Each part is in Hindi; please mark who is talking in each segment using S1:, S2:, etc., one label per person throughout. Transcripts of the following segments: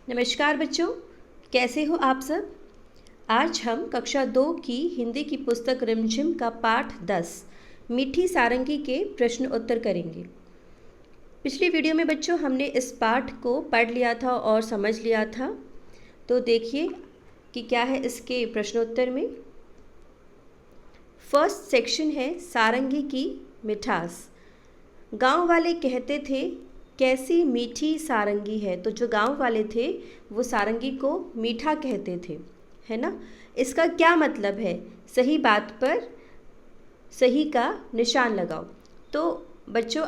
S1: नमस्कार बच्चों, कैसे हो आप सब। आज हम कक्षा 2 की हिंदी की पुस्तक रिमझिम का पाठ 10 मीठी सारंगी के प्रश्न उत्तर करेंगे। पिछली वीडियो में बच्चों हमने इस पाठ को पढ़ लिया था और समझ लिया था। तो देखिए कि क्या है इसके प्रश्नोत्तर में। फर्स्ट सेक्शन है सारंगी की मिठास। गांव वाले कहते थे कैसी मीठी सारंगी है। तो जो गांव वाले थे वो सारंगी को मीठा कहते थे, है ना। इसका क्या मतलब है, सही बात पर सही का निशान लगाओ। तो बच्चों,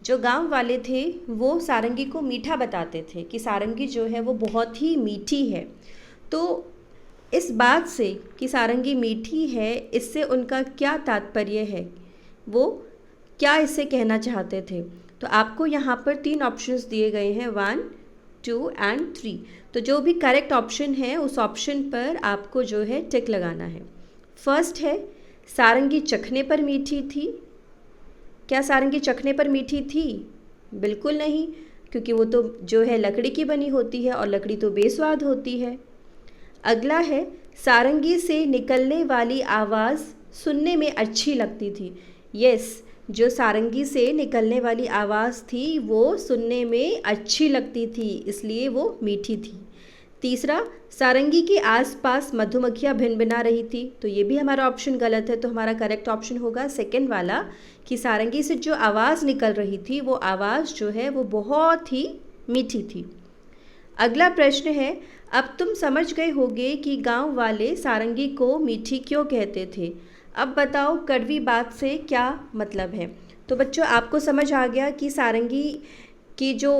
S1: जो गांव वाले थे वो सारंगी को मीठा बताते थे कि सारंगी जो है वो बहुत ही मीठी है। तो इस बात से कि सारंगी मीठी है, इससे उनका क्या तात्पर्य है, वो क्या इससे कहना चाहते थे। तो आपको यहाँ पर 3 ऑप्शंस दिए गए हैं, 1, 2 एंड 3। तो जो भी करेक्ट ऑप्शन है उस ऑप्शन पर आपको जो है टिक लगाना है। फर्स्ट है सारंगी चखने पर मीठी थी। क्या सारंगी चखने पर मीठी थी? बिल्कुल नहीं, क्योंकि वो तो जो है लकड़ी की बनी होती है और लकड़ी तो बेस्वाद होती है। अगला है सारंगी से निकलने वाली आवाज़ सुनने में अच्छी लगती थी। यस, जो सारंगी से निकलने वाली आवाज़ थी वो सुनने में अच्छी लगती थी, इसलिए वो मीठी थी। तीसरा, सारंगी के आसपास मधुमक्खियाँ भिनभिना रही थी। तो ये भी हमारा ऑप्शन गलत है, तो हमारा करेक्ट ऑप्शन होगा सेकंड वाला कि सारंगी से जो आवाज़ निकल रही थी वो आवाज़ जो है वो बहुत ही मीठी थी। अगला प्रश्न है, अब तुम समझ गए होगे कि गांव वाले सारंगी को मीठी क्यों कहते थे। अब बताओ कड़वी बात से क्या मतलब है। तो बच्चों, आपको समझ आ गया कि सारंगी की जो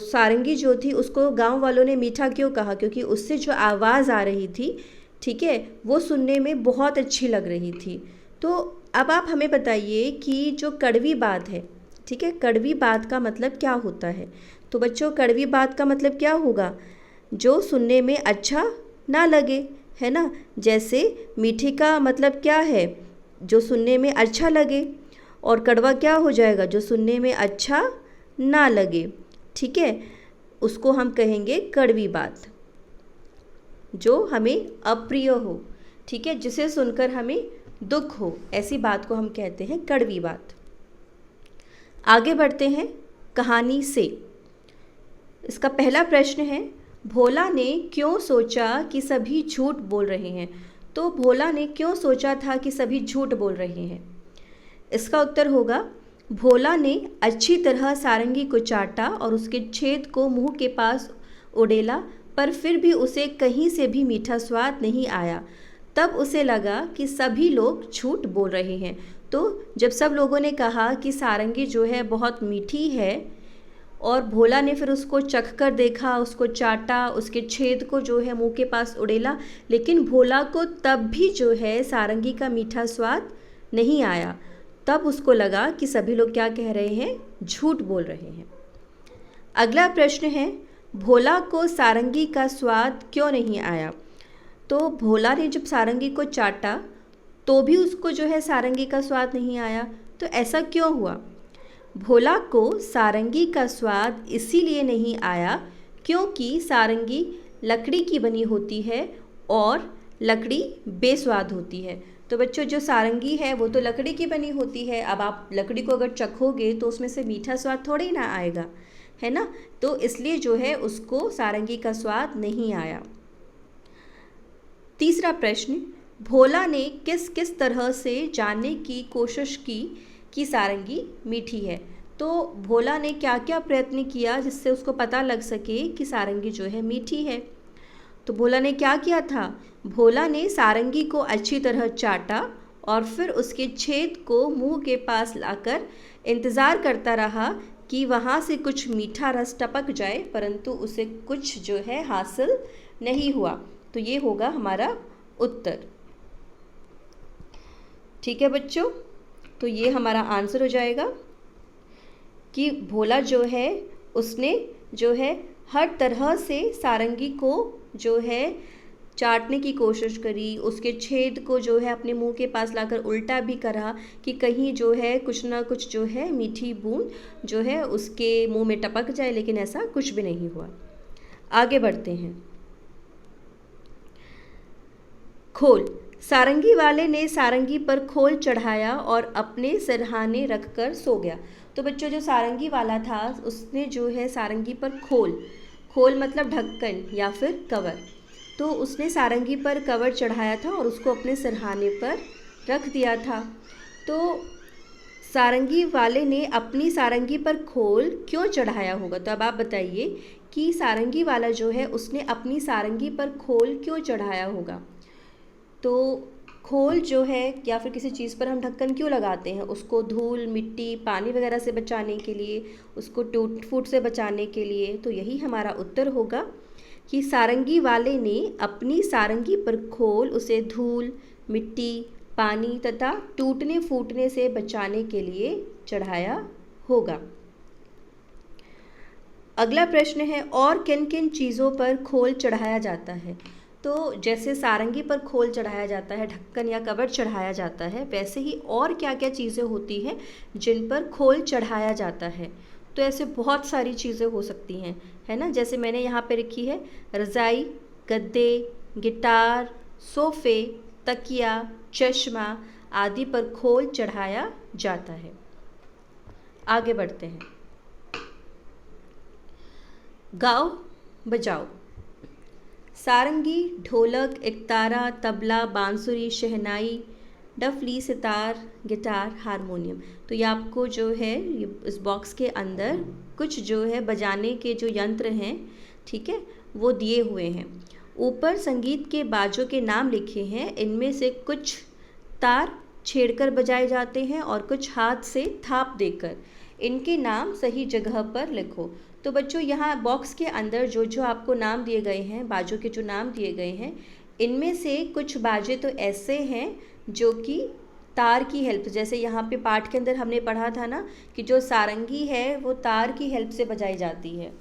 S1: सारंगी जो थी उसको गांव वालों ने मीठा क्यों कहा, क्योंकि उससे जो आवाज़ आ रही थी, ठीक है, वो सुनने में बहुत अच्छी लग रही थी। तो अब आप हमें बताइए कि जो कड़वी बात है, ठीक है, कड़वी बात का मतलब क्या होता है। तो बच्चों, कड़वी बात का मतलब क्या होगा, जो सुनने में अच्छा ना लगे, है ना। जैसे मीठे का मतलब क्या है, जो सुनने में अच्छा लगे, और कड़वा क्या हो जाएगा, जो सुनने में अच्छा ना लगे, ठीक है, उसको हम कहेंगे कड़वी बात, जो हमें अप्रिय हो, ठीक है, जिसे सुनकर हमें दुख हो, ऐसी बात को हम कहते हैं कड़वी बात। आगे बढ़ते हैं कहानी से। इसका पहला प्रश्न है, भोला ने क्यों सोचा कि सभी झूठ बोल रहे हैं। तो भोला ने क्यों सोचा था कि सभी झूठ बोल रहे हैं। इसका उत्तर होगा, भोला ने अच्छी तरह सारंगी को चाटा और उसके छेद को मुंह के पास उड़ेला, पर फिर भी उसे कहीं से भी मीठा स्वाद नहीं आया। तब उसे लगा कि सभी लोग झूठ बोल रहे हैं। तो जब सब लोगों ने कहा कि सारंगी जो है बहुत मीठी है, और भोला ने फिर उसको चख कर देखा, उसको चाटा, उसके छेद को जो है मुंह के पास उड़ेला, लेकिन भोला को तब भी जो है सारंगी का मीठा स्वाद नहीं आया। तब उसको लगा कि सभी लोग क्या कह रहे हैं, झूठ बोल रहे हैं। अगला प्रश्न है, भोला को सारंगी का स्वाद क्यों नहीं आया। तो भोला ने जब सारंगी को चाटा तो भी उसको जो है सारंगी का स्वाद नहीं आया। तो ऐसा क्यों हुआ। भोला को सारंगी का स्वाद इसीलिए नहीं आया क्योंकि सारंगी लकड़ी की बनी होती है और लकड़ी बेस्वाद होती है। तो बच्चों, जो सारंगी है वो तो लकड़ी की बनी होती है। अब आप लकड़ी को अगर चखोगे तो उसमें से मीठा स्वाद थोड़ी ना आएगा, है ना। तो इसलिए जो है उसको सारंगी का स्वाद नहीं आया। तीसरा प्रश्न, भोला ने किस किस तरह से जानने की कोशिश की कि सारंगी मीठी है। तो भोला ने क्या क्या प्रयत्न किया जिससे उसको पता लग सके कि सारंगी जो है मीठी है। तो भोला ने क्या किया था, भोला ने सारंगी को अच्छी तरह चाटा और फिर उसके छेद को मुंह के पास लाकर इंतज़ार करता रहा कि वहाँ से कुछ मीठा रस टपक जाए, परंतु उसे कुछ जो है हासिल नहीं हुआ। तो ये होगा हमारा उत्तर। ठीक है बच्चों, तो ये हमारा आंसर हो जाएगा कि भोला जो है उसने जो है हर तरह से सारंगी को जो है चाटने की कोशिश करी, उसके छेद को जो है अपने मुंह के पास लाकर उल्टा भी करा कि कहीं जो है कुछ ना कुछ जो है मीठी बूंद जो है उसके मुंह में टपक जाए, लेकिन ऐसा कुछ भी नहीं हुआ। आगे बढ़ते हैं। खोल। सारंगी वाले ने सारंगी पर खोल चढ़ाया और अपने सिरहाने रखकर सो गया। तो बच्चों जो सारंगी वाला था उसने जो है सारंगी पर खोल, खोल मतलब ढक्कन या फिर कवर, तो उसने सारंगी पर कवर चढ़ाया था और उसको अपने सिरहाने पर रख दिया था। तो सारंगी वाले ने अपनी सारंगी पर खोल क्यों चढ़ाया होगा? तो अब आप बताइए कि सारंगी वाला जो है उसने अपनी सारंगी पर खोल क्यों चढ़ाया होगा? तो खोल जो है या फिर किसी चीज़ पर हम ढक्कन क्यों लगाते हैं? उसको धूल, मिट्टी, पानी वगैरह से बचाने के लिए, उसको टूट फूट से बचाने के लिए। तो यही हमारा उत्तर होगा कि सारंगी वाले ने अपनी सारंगी पर खोल उसे धूल, मिट्टी, पानी तथा टूटने फूटने से बचाने के लिए चढ़ाया होगा। अगला प्रश्न है, और किन किन चीज़ों पर खोल चढ़ाया जाता है? तो जैसे सारंगी पर खोल चढ़ाया जाता है, ढक्कन या कवर चढ़ाया जाता है, वैसे ही और क्या क्या चीज़ें होती हैं जिन पर खोल चढ़ाया जाता है? तो ऐसे बहुत सारी चीज़ें हो सकती हैं, है ना। जैसे मैंने यहाँ पे लिखी है, रज़ाई, गद्दे, गिटार, सोफ़े, तकिया, चश्मा आदि पर खोल चढ़ाया जाता है। आगे बढ़ते हैं। गाओ बजाओ। सारंगी, ढोलक, एकतारा, तबला, बांसुरी, शहनाई, डफली, सितार, गिटार, हारमोनियम। तो ये आपको जो है इस बॉक्स के अंदर कुछ जो है बजाने के जो यंत्र हैं, ठीक है, वो दिए हुए हैं। ऊपर संगीत के बाजों के नाम लिखे हैं। इनमें से कुछ तार छेड़कर बजाए जाते हैं और कुछ हाथ से थाप देकर। इनके नाम सही जगह पर लिखो। तो बच्चों यहाँ बॉक्स के अंदर जो जो आपको नाम दिए गए हैं, बाजों के जो नाम दिए गए हैं, इनमें से कुछ बाजे तो ऐसे हैं जो कि तार की हेल्प, जैसे यहाँ पे पाठ के अंदर हमने पढ़ा था ना कि जो सारंगी है वो तार की हेल्प से बजाई जाती है,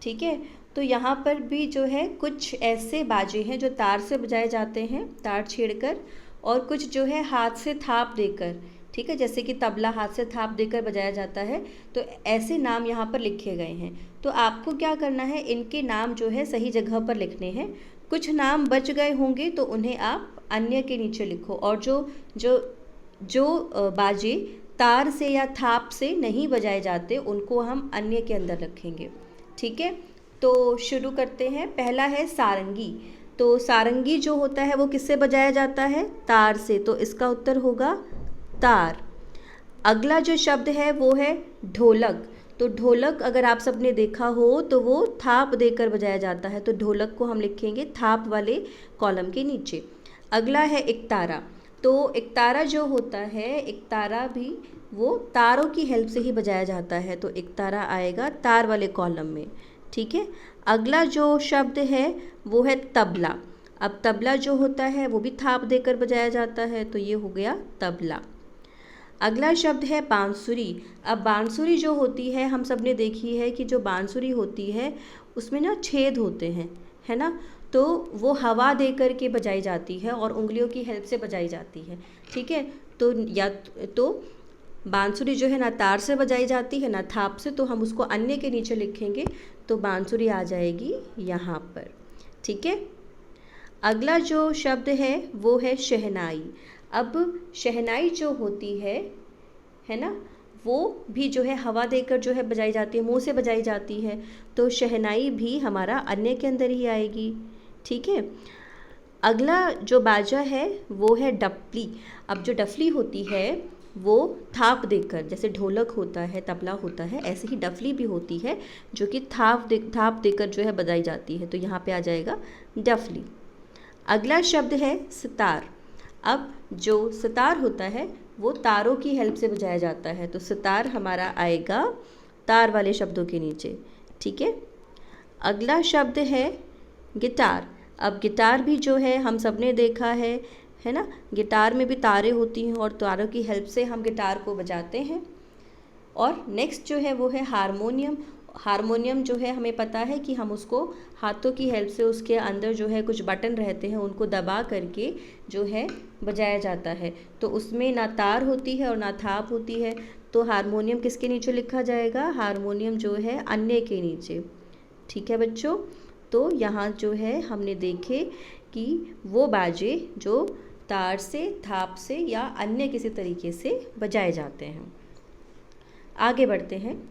S1: ठीक है। तो यहाँ पर भी जो है कुछ ऐसे बाजे हैं जो तार से बजाए जाते हैं, तार छेड़कर, और कुछ जो है हाथ से थाप देकर, ठीक है, जैसे कि तबला हाथ से थाप देकर बजाया जाता है। तो ऐसे नाम यहाँ पर लिखे गए हैं। तो आपको क्या करना है, इनके नाम जो है सही जगह पर लिखने हैं। कुछ नाम बच गए होंगे तो उन्हें आप अन्य के नीचे लिखो, और जो जो जो बाजे तार से या थाप से नहीं बजाए जाते उनको हम अन्य के अंदर रखेंगे, ठीक है। तो शुरू करते हैं। पहला है सारंगी। तो सारंगी जो होता है वो किससे बजाया जाता है? तार से। तो इसका उत्तर होगा तार। अगला जो शब्द है वो है ढोलक। तो ढोलक अगर आप सबने देखा हो तो वो थाप देकर बजाया जाता है, तो ढोलक को हम लिखेंगे थाप वाले कॉलम के नीचे। अगला है एकतारा। तो एकतारा जो होता है, एकतारा भी वो तारों की हेल्प से ही बजाया जाता है, तो एकतारा आएगा तार वाले कॉलम में, ठीक है। अगला जो शब्द है वो है तबला। अब तबला जो होता है वो भी थाप देकर बजाया जाता है, तो ये हो गया तबला। अगला शब्द है बांसुरी। अब बांसुरी जो होती है, हम सब ने देखी है कि जो बांसुरी होती है उसमें ना छेद होते हैं, है ना, तो वो हवा दे कर के बजाई जाती है और उंगलियों की हेल्प से बजाई जाती है, ठीक है। तो या तो बांसुरी जो है ना तार से बजाई जाती है ना थाप से, तो हम उसको अन्य के नीचे लिखेंगे, तो बांसुरी आ जाएगी यहाँ पर, ठीक है। अगला जो शब्द है वो है शहनाई। अब शहनाई जो होती है ना, वो भी जो है हवा देकर जो है बजाई जाती है, मुंह से बजाई जाती है, तो शहनाई भी हमारा अन्य के अंदर ही आएगी, ठीक है। अगला जो बाजा है वो है डफली। अब जो डफली होती है वो थाप देकर, जैसे ढोलक होता है, तबला होता है, ऐसे ही डफली भी होती है जो कि थाप देकर जो है बजाई जाती है, तो यहाँ पे आ जाएगा डफली। अगला शब्द है सितार। अब जो सितार होता है वो तारों की हेल्प से बजाया जाता है, तो सितार हमारा आएगा तार वाले शब्दों के नीचे, ठीक है। अगला शब्द है गिटार। अब गिटार भी जो है हम सब ने देखा है ना, गिटार में भी तारें होती हैं और तारों की हेल्प से हम गिटार को बजाते हैं। और नेक्स्ट जो है वो है हारमोनियम। हारमोनियम जो है हमें पता है कि हम उसको हाथों की हेल्प से, उसके अंदर जो है कुछ बटन रहते हैं उनको दबा करके जो है बजाया जाता है, तो उसमें ना तार होती है और ना थाप होती है, तो हारमोनियम किसके नीचे लिखा जाएगा? हारमोनियम जो है अन्य के नीचे, ठीक है बच्चों। तो यहाँ जो है हमने देखे कि वो बाजे जो तार से, थाप से या अन्य किसी तरीके से बजाए जाते हैं। आगे बढ़ते हैं।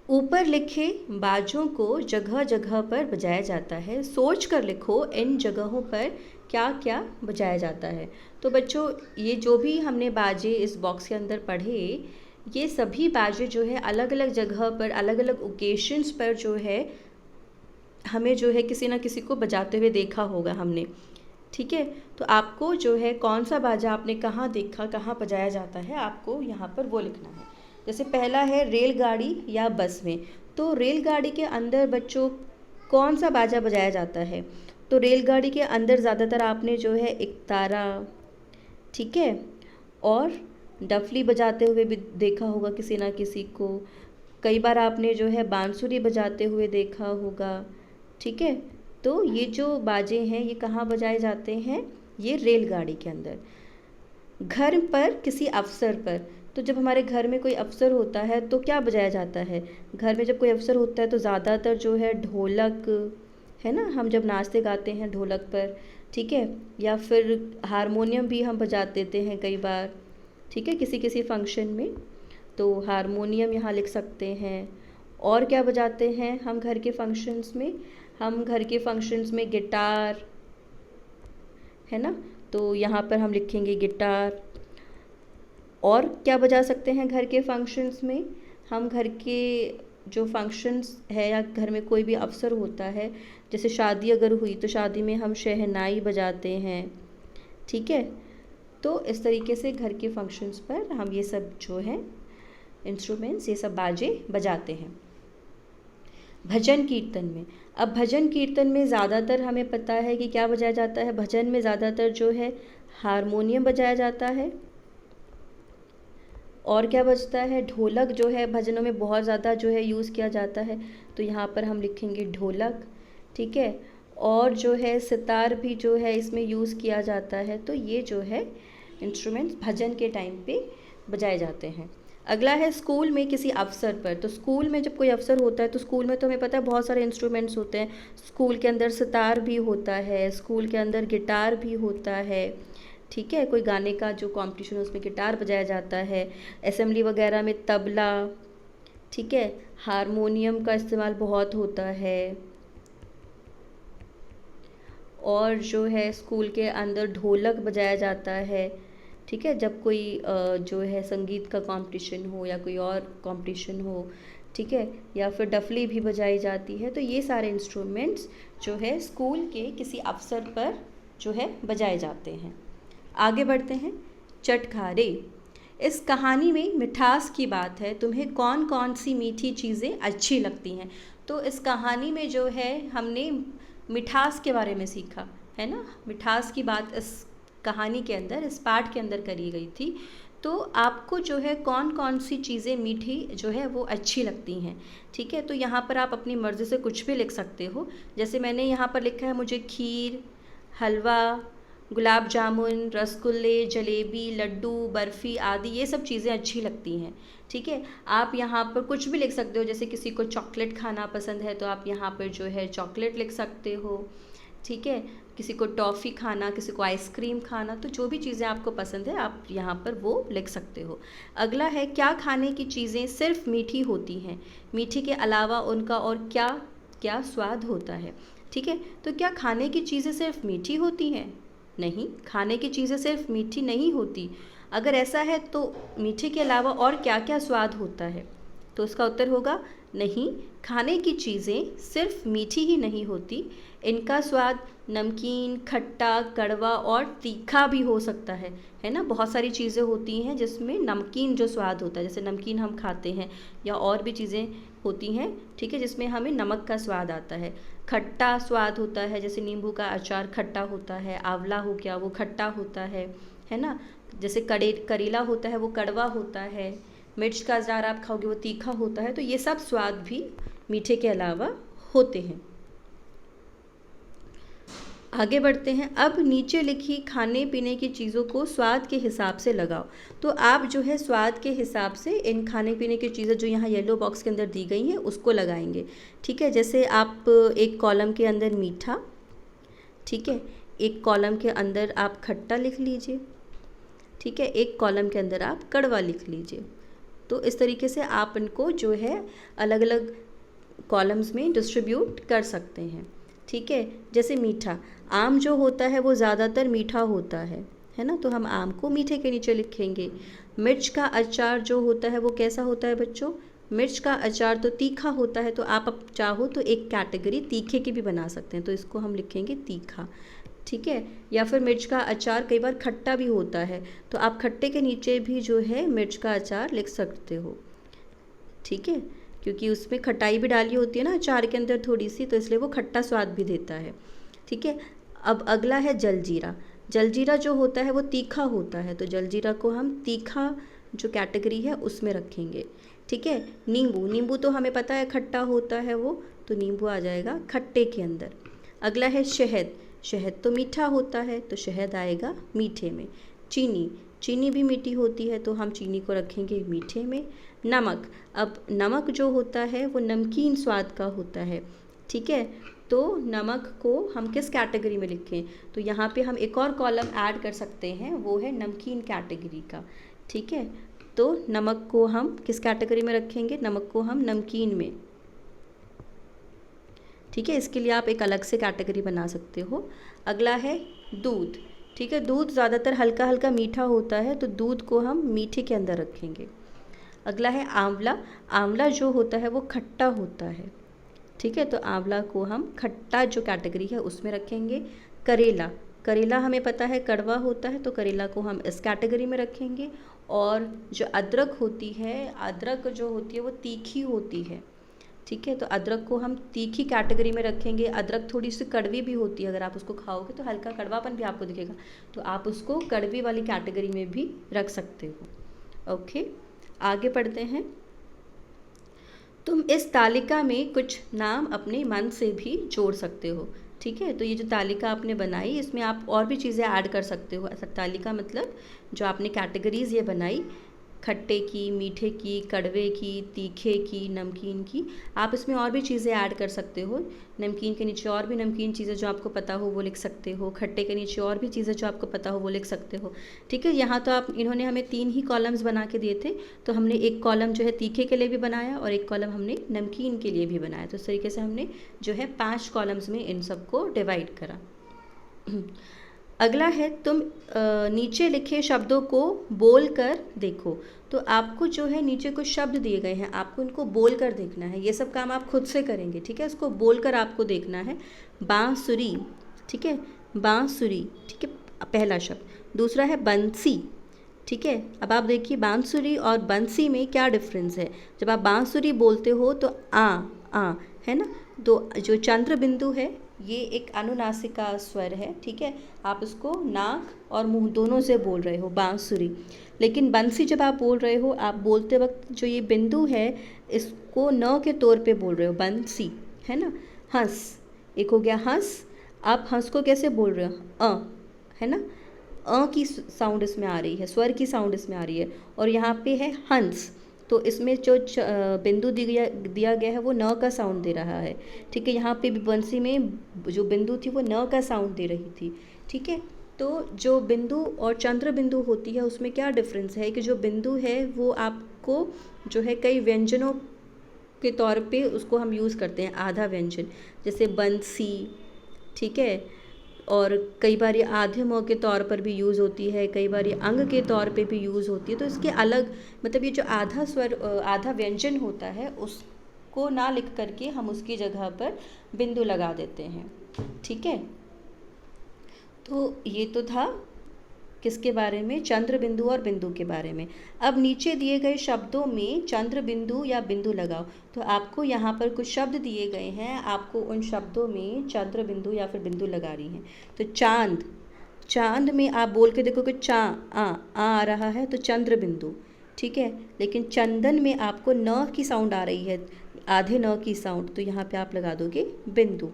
S1: ऊपर लिखे बाजों को जगह जगह पर बजाया जाता है, सोच कर लिखो इन जगहों पर क्या क्या बजाया जाता है। तो बच्चों, ये जो भी हमने बाजे इस बॉक्स के अंदर पढ़े, ये सभी बाजे जो है अलग अलग जगह पर, अलग अलग ओकेशंस पर जो है हमें जो है किसी ना किसी को बजाते हुए देखा होगा हमने। ठीक है, तो आपको जो है कौन सा बाजा आपने कहाँ देखा, कहाँ बजाया जाता है, आपको यहाँ पर वो लिखना है। जैसे पहला है रेलगाड़ी या बस में। तो रेलगाड़ी के अंदर बच्चों कौन सा बाजा बजाया जाता है? तो रेलगाड़ी के अंदर ज़्यादातर आपने जो है एकतारा, ठीक है, और डफली बजाते हुए भी देखा होगा किसी ना किसी को। कई बार आपने जो है बांसुरी बजाते हुए देखा होगा। ठीक है, तो ये जो बाजे हैं ये कहाँ बजाए जाते हैं? ये रेलगाड़ी के अंदर। घर पर किसी अवसर पर, तो जब हमारे घर में कोई अवसर होता है तो क्या बजाया जाता है? घर में जब कोई अवसर होता है तो ज़्यादातर जो है ढोलक, है ना, हम जब नाचते गाते हैं ढोलक पर, ठीक है, या फिर हारमोनियम भी हम बजा देते हैं कई बार, ठीक है, किसी किसी फंक्शन में, तो हारमोनियम यहाँ लिख सकते हैं। और क्या बजाते हैं हम घर के फंक्शंस में? हम घर के फंक्शंस में गिटार, है ना, तो यहाँ पर हम लिखेंगे गिटार। और क्या बजा सकते हैं घर के फंक्शंस में? हम घर के जो फंक्शंस है या घर में कोई भी अवसर होता है, जैसे शादी अगर हुई तो शादी में हम शहनाई बजाते हैं। ठीक है, तो इस तरीके से घर के फंक्शंस पर हम ये सब जो है इंस्ट्रूमेंट्स, ये सब बाजे बजाते हैं। भजन कीर्तन में, अब भजन कीर्तन में ज़्यादातर हमें पता है कि क्या बजाया जाता है। भजन में ज़्यादातर जो है हारमोनियम बजाया जाता है। और क्या बजता है? ढोलक जो है भजनों में बहुत ज़्यादा जो है यूज़ किया जाता है, तो यहाँ पर हम लिखेंगे ढोलक। ठीक है, और जो है सितार भी जो है इसमें यूज़ किया जाता है। तो ये जो है इंस्ट्रूमेंट्स भजन के टाइम पे बजाए जाते हैं। अगला है स्कूल में किसी अवसर पर। तो स्कूल में जब कोई अवसर होता है तो स्कूल में तो हमें पता है बहुत सारे इंस्ट्रूमेंट्स होते हैं। स्कूल के अंदर सितार भी होता है, स्कूल के अंदर गिटार भी होता है। ठीक है, कोई गाने का जो कंपटीशन है उसमें गिटार बजाया जाता है। असेंबली वगैरह में तबला, ठीक है, हारमोनियम का इस्तेमाल बहुत होता है। और जो है स्कूल के अंदर ढोलक बजाया जाता है। ठीक है, जब कोई जो है संगीत का कंपटीशन हो या कोई और कंपटीशन हो, ठीक है, या फिर डफली भी बजाई जाती है। तो ये सारे इंस्ट्रूमेंट्स जो है स्कूल के किसी अवसर पर जो है बजाए जाते हैं। आगे बढ़ते हैं। चटखारे। इस कहानी में मिठास की बात है, तुम्हें कौन कौन सी मीठी चीज़ें अच्छी लगती हैं? तो इस कहानी में जो है हमने मिठास के बारे में सीखा, है ना, मिठास की बात इस कहानी के अंदर, इस पाठ के अंदर करी गई थी। तो आपको जो है कौन कौन सी चीज़ें मीठी जो है वो अच्छी लगती हैं। ठीक है, तो यहाँ पर आप अपनी मर्ज़ी से कुछ भी लिख सकते हो। जैसे मैंने यहाँ पर लिखा है मुझे खीर, हलवा, गुलाब जामुन, रसगुल्ले, जलेबी, लड्डू, बर्फ़ी आदि ये सब चीज़ें अच्छी लगती हैं। ठीक है, आप यहाँ पर कुछ भी लिख सकते हो। जैसे किसी को चॉकलेट खाना पसंद है तो आप यहाँ पर जो है चॉकलेट लिख सकते हो। ठीक है, किसी को टॉफ़ी खाना, किसी को आइसक्रीम खाना, तो जो भी चीज़ें आपको पसंद है आप यहाँ पर वो लिख सकते हो। अगला है क्या खाने की चीज़ें सिर्फ मीठी होती हैं, मीठी के अलावा उनका और क्या क्या स्वाद होता है। ठीक है, तो क्या खाने की चीज़ें सिर्फ मीठी होती हैं? नहीं, खाने की चीज़ें सिर्फ मीठी नहीं होती। अगर ऐसा है तो मीठे के अलावा और क्या क्या स्वाद होता है? तो उसका उत्तर होगा नहीं, खाने की चीज़ें सिर्फ मीठी ही नहीं होती, इनका स्वाद नमकीन, खट्टा, कड़वा और तीखा भी हो सकता है ना। बहुत सारी चीज़ें होती हैं जिसमें नमकीन जो स्वाद होता है, जैसे नमकीन हम खाते हैं, या और भी चीज़ें होती हैं, ठीक है, जिसमें हमें नमक का स्वाद आता है। खट्टा स्वाद होता है, जैसे नींबू का अचार खट्टा होता है, आंवला हो गया वो खट्टा होता है ना। जैसे करेला होता है वो कड़वा होता है, मिर्च का अचार आप खाओगे वो तीखा होता है। तो ये सब स्वाद भी मीठे के अलावा होते हैं। आगे बढ़ते हैं। अब नीचे लिखी खाने पीने की चीज़ों को स्वाद के हिसाब से लगाओ। तो आप जो है स्वाद के हिसाब से इन खाने पीने की चीज़ें जो यहाँ येलो बॉक्स के अंदर दी गई हैं उसको लगाएंगे। ठीक है, जैसे आप एक कॉलम के अंदर मीठा, ठीक है, एक कॉलम के अंदर आप खट्टा लिख लीजिए, ठीक है, एक कॉलम के अंदर आप कड़वा लिख लीजिए। तो इस तरीके से आप इनको जो है अलग अलग कॉलम्स में डिस्ट्रीब्यूट कर सकते हैं। ठीक है, जैसे मीठा, आम जो होता है वो ज़्यादातर मीठा होता है ना, तो हम आम को मीठे के नीचे लिखेंगे। मिर्च का अचार जो होता है वो कैसा होता है बच्चों? मिर्च का अचार तो तीखा होता है, तो आप अब चाहो तो एक कैटेगरी तीखे की भी बना सकते हैं, तो इसको हम लिखेंगे तीखा। ठीक है, या फिर मिर्च का अचार कई बार खट्टा भी होता है, तो आप खट्टे के नीचे भी जो है मिर्च का अचार लिख सकते हो। ठीक है, क्योंकि उसमें खटाई भी डाली होती है ना अचार के अंदर थोड़ी सी, तो इसलिए वो खट्टा स्वाद भी देता है। ठीक है, अब अगला है जलजीरा। जलजीरा जो होता है वो तीखा होता है, तो जलजीरा को हम तीखा जो कैटेगरी है उसमें रखेंगे। ठीक है, नींबू, नींबू तो हमें पता है खट्टा होता है वो, तो नींबू आ जाएगा खट्टे के अंदर। अगला है शहद। शहद तो मीठा होता है, तो शहद आएगा मीठे में। चीनी, चीनी भी मीठी होती है, तो हम चीनी को रखेंगे मीठे में। नमक, अब नमक जो होता है वो नमकीन स्वाद का होता है। ठीक है, तो नमक को हम किस कैटेगरी में लिखें? तो यहाँ पे हम एक और कॉलम ऐड कर सकते हैं, वो है नमकीन कैटेगरी का। ठीक है, तो नमक को हम किस कैटेगरी में रखेंगे? नमक को हम नमकीन में। ठीक है, इसके लिए आप एक अलग से कैटेगरी बना सकते हो। अगला है दूध। ठीक है, दूध ज़्यादातर हल्का हल्का मीठा होता है, तो दूध को हम मीठे के अंदर रखेंगे। अगला है आंवला। आंवला जो होता है वो खट्टा होता है। ठीक है, तो आंवला को हम खट्टा जो कैटेगरी है उसमें रखेंगे। करेला, करेला हमें पता है कड़वा होता है, तो करेला को हम इस कैटेगरी में रखेंगे। और जो अदरक होती है, अदरक जो होती है वो तीखी होती है। ठीक है, तो अदरक को हम तीखी कैटेगरी में रखेंगे। अदरक थोड़ी सी कड़वी भी होती है, अगर आप उसको खाओगे तो हल्का कड़वापन भी आपको दिखेगा, तो आप उसको कड़वी वाली कैटेगरी में भी रख सकते हो। ओके, आगे पढ़ते हैं। तुम इस तालिका में कुछ नाम अपने मन से भी जोड़ सकते हो। ठीक है, तो ये जो तालिका आपने बनाई इसमें आप और भी चीज़ें ऐड कर सकते हो। ऐसा तालिका मतलब जो आपने कैटेगरीज़ ये बनाई, खट्टे की, मीठे की, कड़वे की, तीखे की, नमकीन की, आप इसमें और भी चीज़ें ऐड कर सकते हो। नमकीन के नीचे और भी नमकीन चीज़ें जो आपको पता हो वो लिख सकते हो। खट्टे के नीचे और भी चीज़ें जो आपको पता हो वो लिख सकते हो। ठीक है, यहाँ तो आप इन्होंने हमें 3 ही कॉलम्स बना के दिए थे, तो हमने एक कॉलम जो है तीखे के लिए भी बनाया और एक कॉलम हमने नमकीन के लिए भी बनाया। तो इस तरीके से हमने जो है 5 कॉलम्स में इन सबको डिवाइड करा। अगला है तुम नीचे लिखे शब्दों को बोल कर देखो। तो आपको जो है नीचे कुछ शब्द दिए गए हैं, आपको इनको बोल कर देखना है। ये सब काम आप खुद से करेंगे। ठीक है, इसको बोल कर आपको देखना है। बांसुरी, ठीक है, बांसुरी, ठीक है, पहला शब्द। दूसरा है बंसी। ठीक है, अब आप देखिए बांसुरी और बंसी में क्या डिफरेंस है। जब आप बांसुरी बोलते हो तो आ है ना, तो जो चंद्र बिंदु है ये एक अनुनासिका स्वर है। ठीक है, आप उसको नाक और मुंह दोनों से बोल रहे हो बांसुरी। लेकिन बंसी जब आप बोल रहे हो, आप बोलते वक्त जो ये बिंदु है इसको न के तौर पे बोल रहे हो, बंसी, है ना। हंस, एक हो गया हंस। आप हंस को कैसे बोल रहे हो? है ना, की साउंड इसमें आ रही है, स्वर की साउंड इसमें आ रही है। और यहाँ पे है हंस, तो इसमें जो बिंदु दिया गया है वो न का साउंड दे रहा है। ठीक है, यहाँ पे बंसी में जो बिंदु थी वो न का साउंड दे रही थी। ठीक है, तो जो बिंदु और चंद्र बिंदु होती है उसमें क्या डिफरेंस है कि जो बिंदु है वो आपको जो है कई व्यंजनों के तौर पे उसको हम यूज़ करते हैं, आधा व्यंजन, जैसे बंसी। ठीक है, और कई बार ये आधे के तौर पर भी यूज़ होती है, कई बार ये अंग के तौर पे भी यूज़ होती है। तो इसके अलग मतलब ये जो आधा स्वर आधा व्यंजन होता है उसको ना लिख करके हम उसकी जगह पर बिंदु लगा देते हैं। ठीक है, तो ये तो था किसके बारे में? चंद्र बिंदु और बिंदु के बारे में। अब नीचे दिए गए शब्दों में चंद्र बिंदु या बिंदु लगाओ। तो आपको यहाँ पर कुछ शब्द दिए गए हैं, आपको उन शब्दों में चंद्र बिंदु या फिर बिंदु लगा रही हैं। तो चांद, चांद में आप बोल के देखो कि आ रहा है, तो चंद्र बिंदु। ठीक है, लेकिन चंदन में आपको न की साउंड आ रही है, आधे न की साउंड, तो यहाँ पे आप लगा दोगे बिंदु।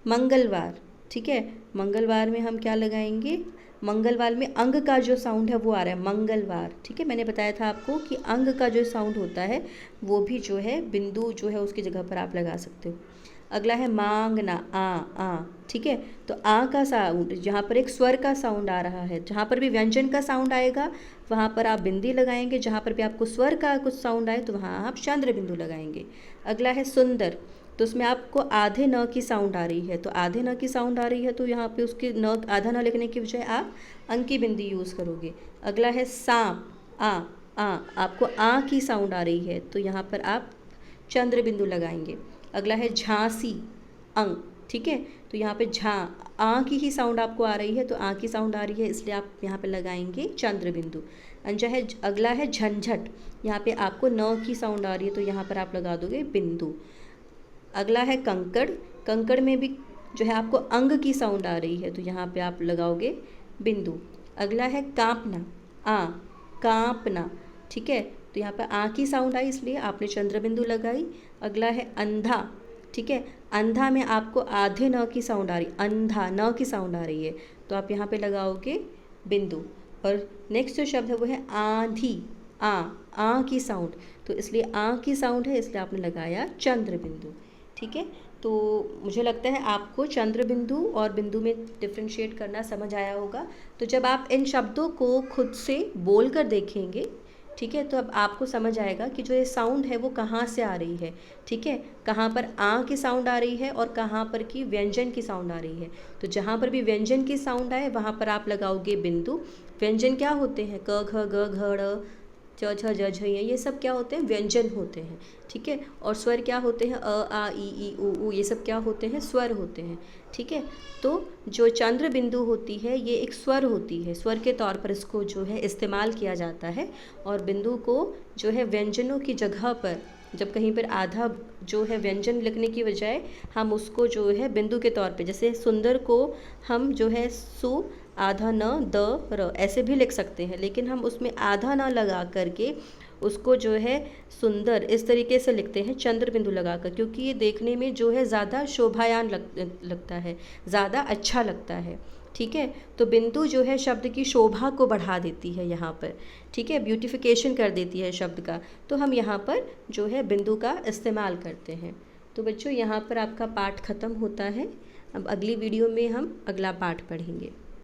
S1: मंगलवार, ठीक है। मंगलवार में हम क्या लगाएंगे, मंगलवार में अंग का जो साउंड है वो आ रहा है मंगलवार, ठीक है। मैंने बताया था आपको कि अंग का जो साउंड होता है वो भी जो है बिंदु जो है उसकी जगह पर आप लगा सकते हो। अगला है मांगना, आ, ठीक है। तो आ का साउंड, जहाँ पर एक स्वर का साउंड आ रहा है, जहाँ पर भी व्यंजन का साउंड आएगा वहाँ पर आप बिंदी लगाएंगे, जहाँ पर भी आपको स्वर का कुछ साउंड आए तो वहाँ आप चंद्र बिंदु लगाएंगे। अगला है सुंदर, तो उसमें आपको आधे न की साउंड आ रही है, तो आधे न की साउंड आ रही है तो यहाँ पे उसके न, आधा न लिखने की बजाय आप अंक की बिंदी यूज़ करोगे। अगला है सांप, आ, आपको आ की साउंड आ रही है तो यहाँ पर आप चंद्र बिंदु लगाएंगे। अगला है झांसी, अंग, ठीक है। तो यहाँ पे आ की ही साउंड आपको आ रही है तो आ की साउंड आ रही है इसलिए आप यहाँ पे लगाएंगे चंद्र बिंदु। अंजा है, अगला है झंझट, यहाँ पे आपको न की साउंड आ रही है तो यहाँ पर आप लगा दोगे बिंदु। अगला है कंकड़, कंकड़ में भी जो है आपको अंग की साउंड आ रही है तो यहाँ पे आप लगाओगे बिंदु। अगला है कांपना, कांपना, ठीक है। तो यहाँ पर आ की साउंड आई इसलिए आपने चंद्र बिंदु लगाई। अगला है अंधा, ठीक है। अंधा में आपको आधे न की साउंड आ रही, अंधा न की साउंड आ रही है तो आप यहाँ पे लगाओगे बिंदु। और नेक्स्ट जो शब्द है वो है आंधी, आ की साउंड, तो इसलिए आ की साउंड है इसलिए आपने लगाया चंद्र बिंदु, ठीक है। तो मुझे लगता है आपको चंद्र बिंदु और बिंदु में डिफ्रेंशिएट करना समझ आया होगा। तो जब आप इन शब्दों को खुद से बोल कर देखेंगे, ठीक है, तो अब आपको समझ आएगा कि जो ये साउंड है वो कहाँ से आ रही है, ठीक है। कहाँ पर आ की साउंड आ रही है और कहाँ पर की व्यंजन की साउंड आ रही है। तो जहाँ पर भी व्यंजन की साउंड आए वहाँ पर आप लगाओगे बिंदु। व्यंजन क्या होते हैं, क ख ग घ ड़ च छ ज झ ये सब क्या होते हैं, व्यंजन होते हैं, ठीक है। और स्वर क्या होते हैं, अ आ ई उ ये सब क्या होते हैं, स्वर होते हैं, ठीक है। तो जो चंद्र बिंदु होती है ये एक स्वर होती है, स्वर के तौर पर इसको जो है इस्तेमाल किया जाता है। और बिंदु को जो है व्यंजनों की जगह पर जब कहीं पर आधा जो है व्यंजन लिखने की बजाय हम उसको जो है बिंदु के तौर पे, जैसे सुंदर को हम जो है सु आधा न द र ऐसे भी लिख सकते हैं, लेकिन हम उसमें आधा न लगा करके उसको जो है सुंदर इस तरीके से लिखते हैं चंद्र बिंदु लगाकर, क्योंकि ये देखने में जो है ज़्यादा शोभायान लगता है, ज़्यादा अच्छा लगता है, ठीक है। तो बिंदु जो है शब्द की शोभा को बढ़ा देती है यहाँ पर, ठीक है, ब्यूटिफिकेशन कर देती है शब्द का। तो हम यहाँ पर जो है बिंदु का इस्तेमाल करते हैं। तो बच्चों यहाँ पर आपका पाठ ख़त्म होता है। अब अगली वीडियो में हम अगला पाठ पढ़ेंगे।